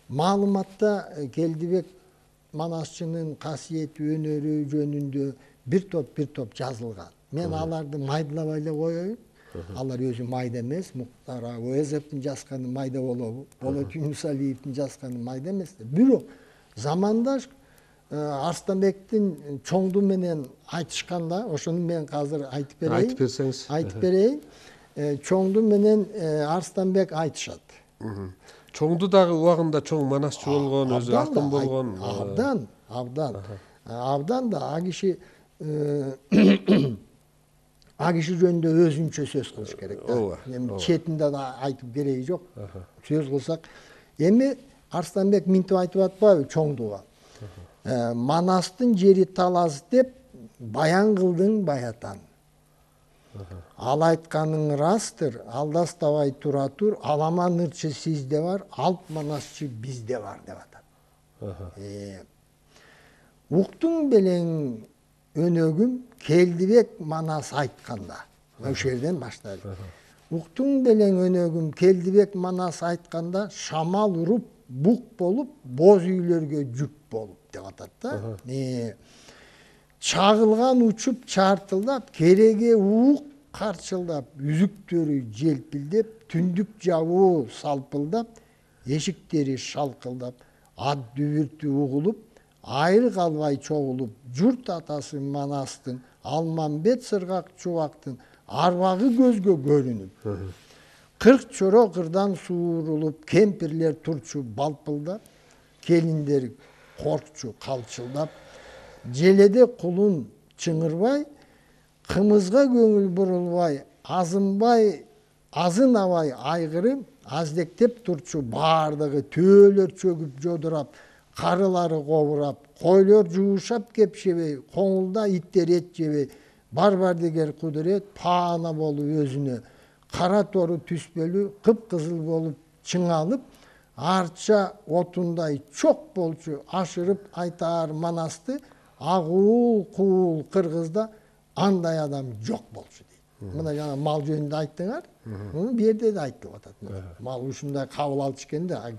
Маалыматта Келдибек Манасчынын касиети, өнөрү жөнүндө бир топ жазылган. Мен аларды майдалабай эле коеюн. Алар өзү майда эмес. Муктар Әуезовдун жазганы майда болобу, Болот Юнусалиевдин жазганы майда эмес. Бирок замандаш Арстанбектин чоңду менен айтышканда, ошону мен азыр айтып берейин. Айтып берсеңиз. Айтып берейин. Чоңду менен Арстанбек айтышат. Чоңду дагы убагында чоң манасчы болгон, өзү акын болгон. Абдан да а киши жөнүндө өзүнчө сөз кылыш керек да. Четинде да айтып кереги жок. Сөз кылсак, эми Арстанбек минтип айтып атпайбы чоңдуга? Манастын жери талас деп баян кылдың баятан. Ал айтканың растыр, алдастабай тура тур, аламан ырчы сизде бар, алп манасчы бизде бар деп атат. Уктуң белең өнөгүм Келдибек Манас айтканда. Ошол жерден баштайлы. Уктуң белең өнөгүм Келдибек Манас айтканда, шамал уруп, бук болуп, боз үйлөргө жүк болуп деп атат да. Чагылган учуп чартылдап, кереге уук карчылдап, үзүктөрү желпилдеп, түндүк жабуу салпылдап, эшиктери шалкылдап, ат дүбүртү угулуп, айры калбай чогулуп, журт атасы Манастын, Алмамбет сыргак чубактын арбагы көзгө көрүнүп. 40 чоро кырдан суурулуп, кемпирлер турчу балпылдап, келиндер коркчу калчылдап, желеде кулун чыңырбай, кымызга көңүл бурулбай, азынабай айгырым, аздектеп турчу баардыгы төөлөр чөгүп жодурап, карылары кобурап, койлор жуушап кепшебей, коңулда иттер эт жебей, барбардыгер кудурет паана болуп өзүнө, кара тору түспөлү, кыпкызыл болуп чыңалып, арча отундай чок болчу ашырып айтаар Манасты, агуул куул кыргызда андай адам жок болчу дейт. Мына жана мал жөнүндө айттыңар, бу жерде да айтылып атат. Мал ушундай кабыл алчу экен да,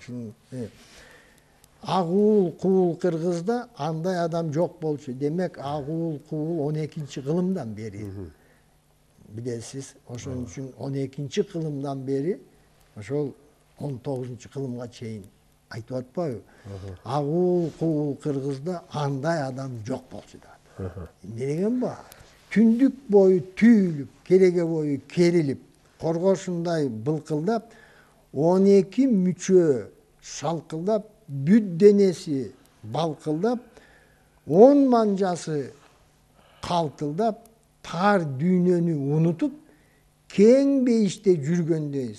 агуул куул кыргызда андай адам жок болчу. Демек агуул куул 12-чи кылымдан бери. Билесиз, ошон үчүн 12-чи кылымдан бери ошол 19-чу кылымга чейин айтып атпайбы? Агуул куул кыргызда андай адам жок болчу да. Эмне деген бу? Түндүк бою түйүлүп, кереге бою керилип, коргошундай былкылдап, 12 мүчө шалкылдап, бүт денеси балкылдап, 10 манжасы калтылдап, тар дүйнөнү унутуп, кең бейиште жүргөндөй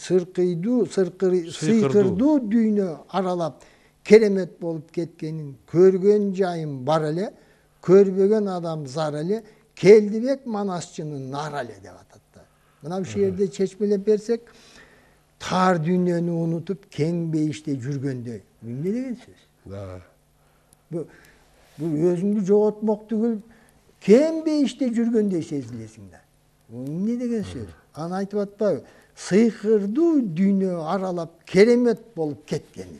сыйкырдуу дүйнө аралап керемет болуп кеткенин көргөн жайым бар эле, көрбөгөн адам зар эле, Келдибек Манасчынын нар эле деп атат да. Мына ушул жерде чечмелеп берсек, тар дүйнөнү унутуп, кең бейиште жүргөндөй. Эмне деген сөз? Бу өзүңдү жоготмок түгүл, кең бейиште жүргөндөй сезилесиң да. Эмне деген сөз? Аны айтып атпайбы? Сыйкырдуу дүйнө аралап керемет болуп кеткени.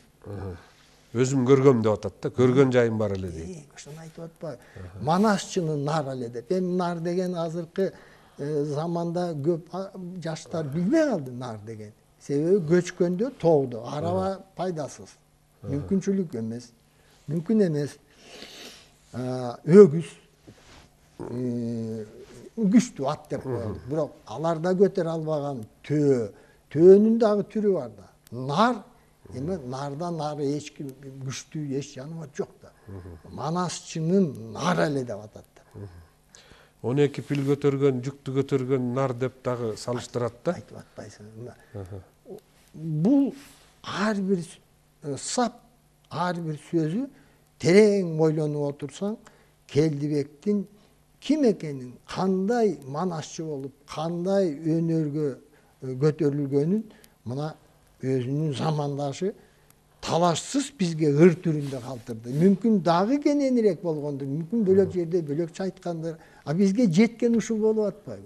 Өзүм көргөм деп атат да, көргөн жайым бар эле дейт. Ошону айтып атпайбы? Манасчынын нар эле деп. Эми нар деген азыркы заманда көп жаштар билбей калды нар деген. Себеби көчкөндө тоодо араба пайдасыз. Мүмкүнчүлүк эмес. Мүмкүн эмес. Өгүз күчтүү ат деп коелу. Бирок аларда көтөрө албаган төөнүн дагы түрү бар да. Нар, эми нардан ары эч ким күчтүү эч жаныбар жок да. Манасчынын нар эле деп атат да. 12 пил көтөргөн, жүктү көтөргөн нар деп дагы салыштырат да. Айтып атпайсың. Бул ар бир сап, ар бир сөзү терең ойлонуп отурсаң, Келдибектин ким экенин, кандай манасчы болуп, кандай өнөргө көтөрүлгөнүн мына өзүнүн замандашы талашсыз бизге ыр түрүндө калтырды. Мүмкүн дагы кененирээк болгондур, мүмкүн бөлөк жерде бөлөкчө айткандыр. А бизге жеткен ушул болуп атпайбы?